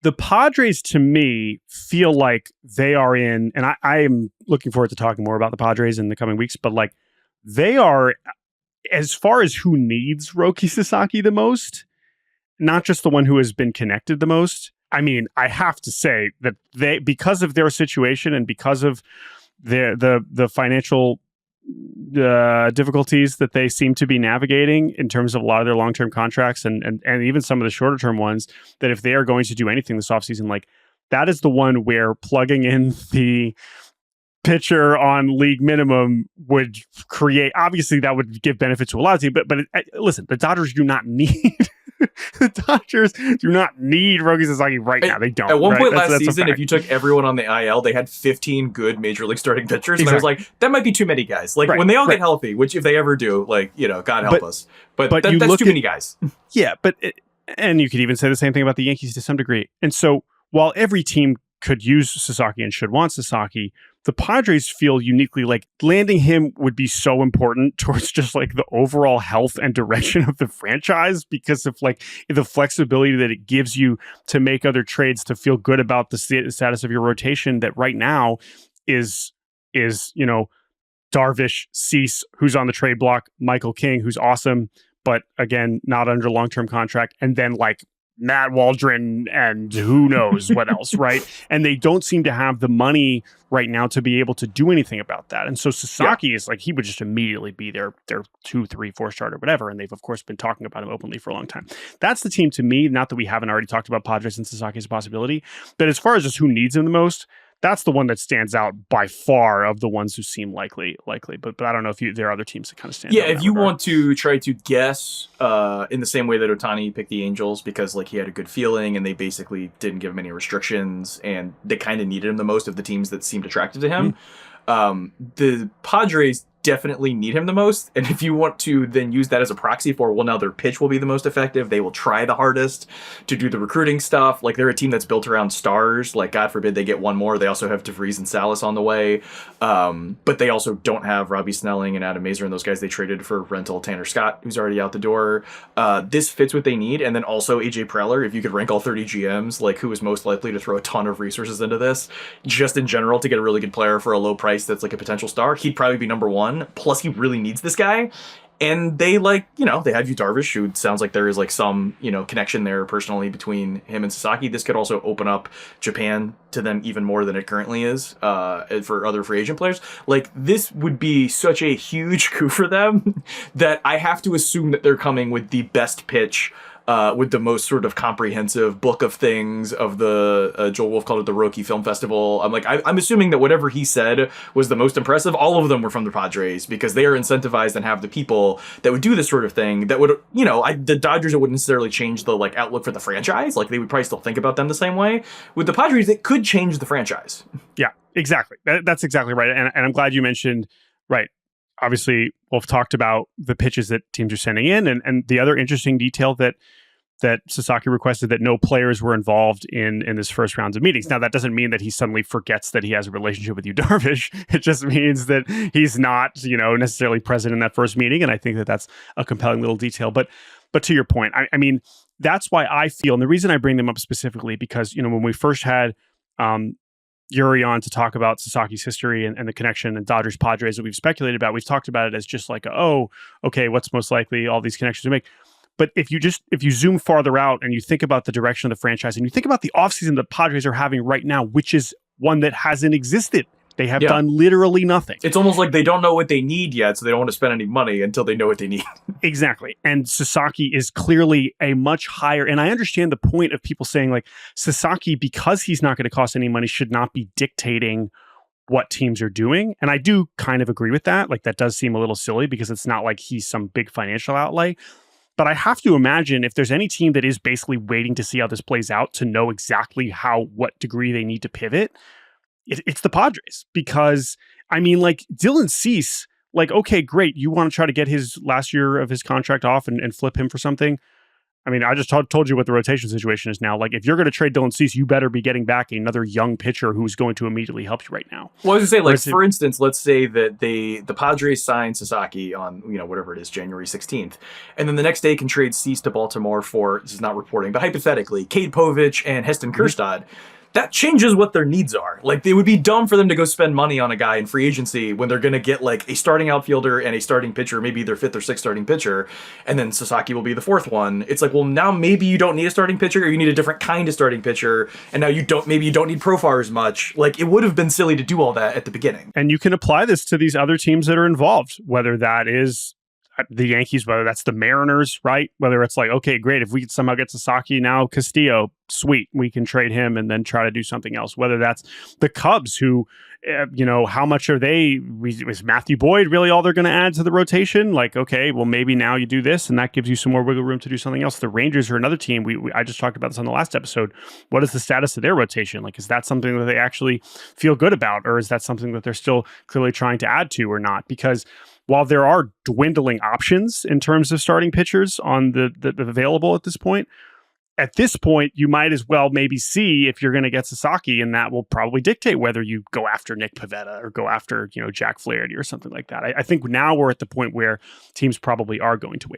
The Padres, to me, feel like they are in, and I am looking forward to talking more about the Padres in the coming weeks, but like they are, as far as who needs Roki Sasaki the most, not just the one who has been connected the most. I mean, I have to say that they, because of their situation and because of the financial difficulties that they seem to be navigating in terms of a lot of their long-term contracts and even some of the shorter-term ones, that if they are going to do anything this offseason, like that is the one where plugging in the pitcher on league minimum would create, obviously that would give benefit to a lot of teams, but listen, the Dodgers do not need the Dodgers do not need Roki Sasaki right now. They don't. At one point that's last season, if you took everyone on the IL, they had 15 good major league starting pitchers. And I was like, that might be too many guys. Like when they all get healthy, which if they ever do, like, God help us. But that's too many guys. Yeah, and you could even say the same thing about the Yankees to some degree. And so while every team could use Sasaki and should want Sasaki, the Padres feel uniquely like landing him would be so important towards just like the overall health and direction of the franchise, because of like the flexibility that it gives you to make other trades to feel good about the status of your rotation that right now is Darvish, Cease, who's on the trade block, Michael King, who's awesome, but again, not under long-term contract, and then like Matt Waldron and who knows what else, right? And they don't seem to have the money right now to be able to do anything about that. And so Sasaki is like, he would just immediately be their 2, 3, 4 starter, whatever. And they've, of course, been talking about him openly for a long time. That's the team to me, not that we haven't already talked about Padres and Sasaki as a possibility, but as far as just who needs him the most, that's the one that stands out by far of the ones who seem likely. But I don't know if there are other teams that kind of stand out. Yeah, if you want to try to guess in the same way that Ohtani picked the Angels because like he had a good feeling and they basically didn't give him any restrictions and they kind of needed him the most of the teams that seemed attracted to him. The Padres definitely need him the most. And if you want to then use that as a proxy for, well, now their pitch will be the most effective. They will try the hardest to do the recruiting stuff. Like they're a team that's built around stars. Like God forbid they get one more. They also have DeVries and Salas on the way. But they also don't have Robbie Snelling and Adam Mazur and those guys they traded for rental Tanner Scott, who's already out the door. This fits what they need. And then also AJ Preller, if you could rank all 30 GMs, like who is most likely to throw a ton of resources into this, just in general to get a really good player for a low price that's like a potential star, he'd probably be number one. Plus, he really needs this guy. And they they had Yu Darvish, who sounds like there is like some, connection there personally between him and Sasaki. This could also open up Japan to them even more than it currently is for other free agent players. Like this would be such a huge coup for them that I have to assume that they're coming with the best pitch, with the most sort of comprehensive book of things of the, Joel Wolf called it the Roki Film Festival. I'm assuming that whatever he said was the most impressive. All of them were from the Padres because they are incentivized and have the people that would do this sort of thing that would, the Dodgers, it wouldn't necessarily change the like outlook for the franchise. Like they would probably still think about them the same way. With the Padres, it could change the franchise. Yeah, exactly. That's exactly right. And I'm glad you mentioned, right. Obviously, Wolf talked about the pitches that teams are sending in, and the other interesting detail that Sasaki requested that no players were involved in this first rounds of meetings. Now, that doesn't mean that he suddenly forgets that he has a relationship with Yu Darvish. It just means that he's not, necessarily present in that first meeting, and I think that that's a compelling little detail. But to your point, I mean, that's why I feel, and the reason I bring them up specifically, because, when we first had Yuri on to talk about Sasaki's history and the connection and Dodgers Padres that we've speculated about, we've talked about it as just like, oh, okay, what's most likely all these connections to make. But if you zoom farther out and you think about the direction of the franchise and you think about the offseason the Padres are having right now, which is one that hasn't existed. They have done literally nothing. It's almost like they don't know what they need yet, so they don't want to spend any money until they know what they need. Exactly. And Sasaki is clearly a much higher, and I understand the point of people saying like Sasaki, because he's not going to cost any money, should not be dictating what teams are doing. And I do kind of agree with that. Like that does seem a little silly because it's not like he's some big financial outlay. But I have to imagine if there's any team that is basically waiting to see how this plays out to know exactly what degree they need to pivot, it's the Padres. Because, I mean, like Dylan Cease, like, okay, great. You want to try to get his last year of his contract off and flip him for something? I mean, I just told you what the rotation situation is now. Like, if you're going to trade Dylan Cease, you better be getting back another young pitcher who's going to immediately help you right now. Well, I was going to say, like, for instance, let's say that the Padres sign Sasaki on, whatever it is, January 16th. And then the next day can trade Cease to Baltimore for, this is not reporting, but hypothetically, Cade Povich and Heston Kjerstad. That changes what their needs are. Like, it would be dumb for them to go spend money on a guy in free agency when they're going to get, like, a starting outfielder and a starting pitcher, maybe their fifth or sixth starting pitcher, and then Sasaki will be the fourth one. It's like, well, now maybe you don't need a starting pitcher, or you need a different kind of starting pitcher, and now maybe you don't need Profar as much. Like, it would have been silly to do all that at the beginning. And you can apply this to these other teams that are involved, whether that is the Yankees, whether that's the Mariners, right? Whether it's like, okay, great, if we could somehow get Sasaki, now Castillo, sweet, we can trade him and then try to do something else. Whether that's the Cubs, who, how much are they? Is Matthew Boyd really all they're going to add to the rotation? Like, okay, well, maybe now you do this, and that gives you some more wiggle room to do something else. The Rangers are another team. I just talked about this on the last episode. What is the status of their rotation? Like, is that something that they actually feel good about, or is that something that they're still clearly trying to add to or not? Because while there are dwindling options in terms of starting pitchers on the available at this point, you might as well maybe see if you're going to get Sasaki, and that will probably dictate whether you go after Nick Pivetta or go after, Jack Flaherty or something like that. I think now we're at the point where teams probably are going to wait.